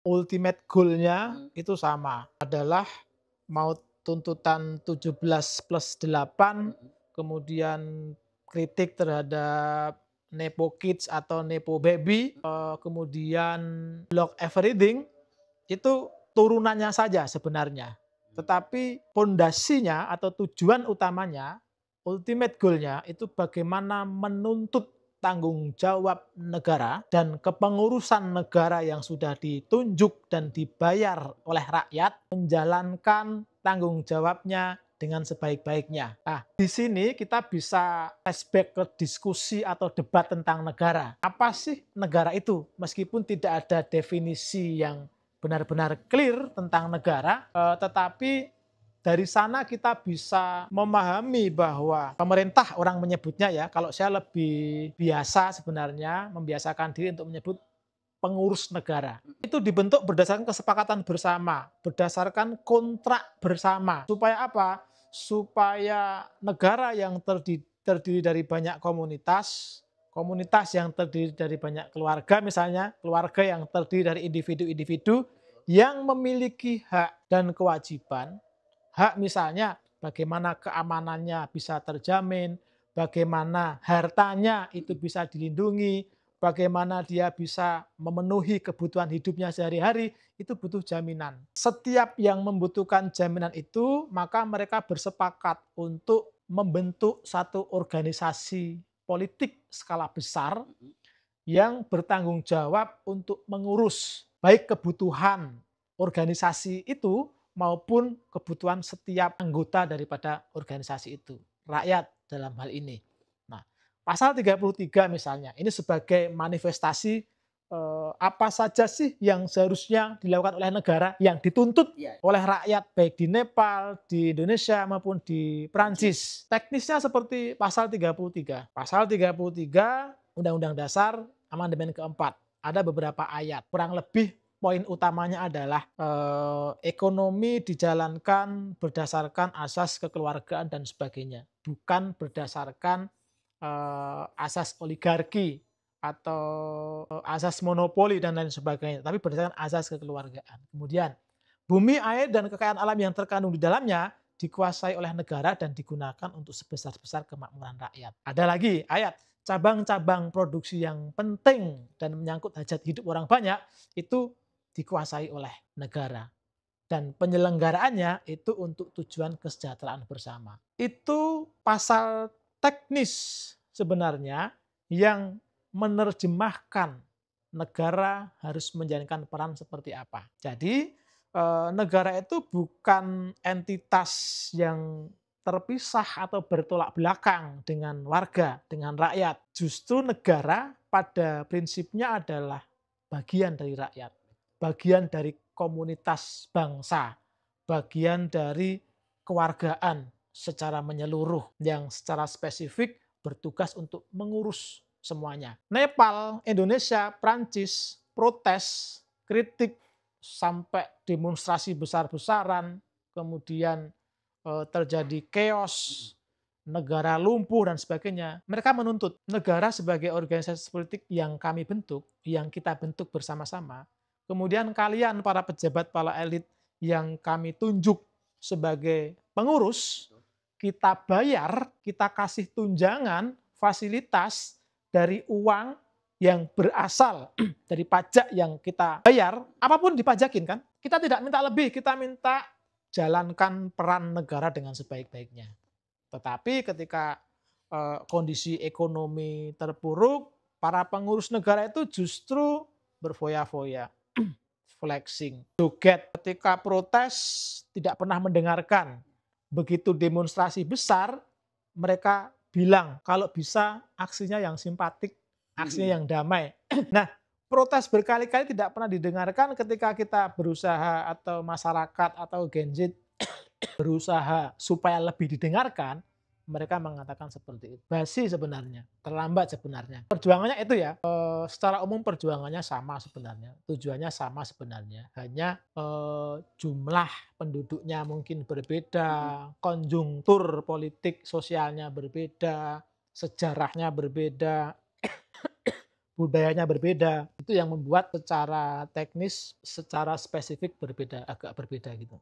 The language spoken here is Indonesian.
ultimate goal-nya itu sama, adalah mau tuntutan 17+8, kemudian kritik terhadap nepo kids atau nepo baby, kemudian block everything, itu turunannya saja sebenarnya. Tetapi pondasinya atau tujuan utamanya, ultimate goal-nya itu bagaimana menuntut tanggung jawab negara dan kepengurusan negara yang sudah ditunjuk dan dibayar oleh rakyat menjalankan tanggung jawabnya dengan sebaik-baiknya. Nah, di sini kita bisa flashback ke diskusi atau debat tentang negara. Apa sih negara itu? Meskipun tidak ada definisi yang benar-benar clear tentang negara, tetapi dari sana kita bisa memahami bahwa pemerintah, orang menyebutnya ya, kalau saya lebih biasa sebenarnya membiasakan diri untuk menyebut pengurus negara. Itu dibentuk berdasarkan kesepakatan bersama, berdasarkan kontrak bersama. Supaya apa? Supaya negara yang terdiri dari banyak komunitas, komunitas yang terdiri dari banyak keluarga misalnya, keluarga yang terdiri dari individu-individu yang memiliki hak dan kewajiban. Hak misalnya bagaimana keamanannya bisa terjamin, bagaimana hartanya itu bisa dilindungi, bagaimana dia bisa memenuhi kebutuhan hidupnya sehari-hari, itu butuh jaminan. Setiap yang membutuhkan jaminan itu, maka mereka bersepakat untuk membentuk satu organisasi politik skala besar yang bertanggung jawab untuk mengurus baik kebutuhan organisasi itu maupun kebutuhan setiap anggota daripada organisasi itu, rakyat dalam hal ini. Nah, pasal 33 misalnya, ini sebagai manifestasi apa saja sih yang seharusnya dilakukan oleh negara yang dituntut oleh rakyat baik di Nepal, di Indonesia maupun di Prancis. Teknisnya seperti pasal 33. Pasal 33 Undang-Undang Dasar Amandemen keempat. Ada beberapa ayat, kurang lebih poin utamanya adalah ekonomi dijalankan berdasarkan asas kekeluargaan dan sebagainya, bukan berdasarkan asas oligarki atau asas monopoli dan lain sebagainya, tapi berdasarkan asas kekeluargaan. Kemudian, bumi, air, dan kekayaan alam yang terkandung di dalamnya dikuasai oleh negara dan digunakan untuk sebesar-besar kemakmuran rakyat. Ada lagi ayat, cabang-cabang produksi yang penting dan menyangkut hajat hidup orang banyak itu dikuasai oleh negara. Dan penyelenggaraannya itu untuk tujuan kesejahteraan bersama. Itu pasal teknis sebenarnya yang menerjemahkan negara harus menjalankan peran seperti apa. Jadi negara itu bukan entitas yang terpisah atau bertolak belakang dengan warga, dengan rakyat. Justru negara pada prinsipnya adalah bagian dari rakyat, bagian dari komunitas bangsa, bagian dari kewargaan secara menyeluruh yang secara spesifik bertugas untuk mengurus semuanya. Nepal, Indonesia, Prancis protes, kritik sampai demonstrasi besar-besaran, kemudian terjadi chaos, negara lumpuh dan sebagainya. Mereka menuntut negara sebagai organisasi politik yang kami bentuk, yang kita bentuk bersama-sama. Kemudian kalian para pejabat, para elit yang kami tunjuk sebagai pengurus, kita bayar, kita kasih tunjangan, fasilitas dari uang yang berasal dari pajak yang kita bayar, apapun dipajakin kan. Kita tidak minta lebih, kita minta jalankan peran negara dengan sebaik-baiknya. Tetapi ketika kondisi ekonomi terpuruk, para pengurus negara itu justru berfoya-foya, flexing, joget. Ketika protes tidak pernah mendengarkan. Begitu demonstrasi besar, mereka bilang kalau bisa aksinya yang simpatik, aksinya yang damai. Nah, protes berkali-kali tidak pernah didengarkan ketika kita berusaha atau masyarakat atau Gen Z berusaha supaya lebih didengarkan, mereka mengatakan seperti itu. Basi sebenarnya, terlambat sebenarnya. Perjuangannya itu ya, secara umum perjuangannya sama sebenarnya, tujuannya sama sebenarnya. Hanya jumlah penduduknya mungkin berbeda, konjungtur politik sosialnya berbeda, sejarahnya berbeda, budayanya berbeda. Itu yang membuat secara teknis, secara spesifik berbeda, agak berbeda gitu.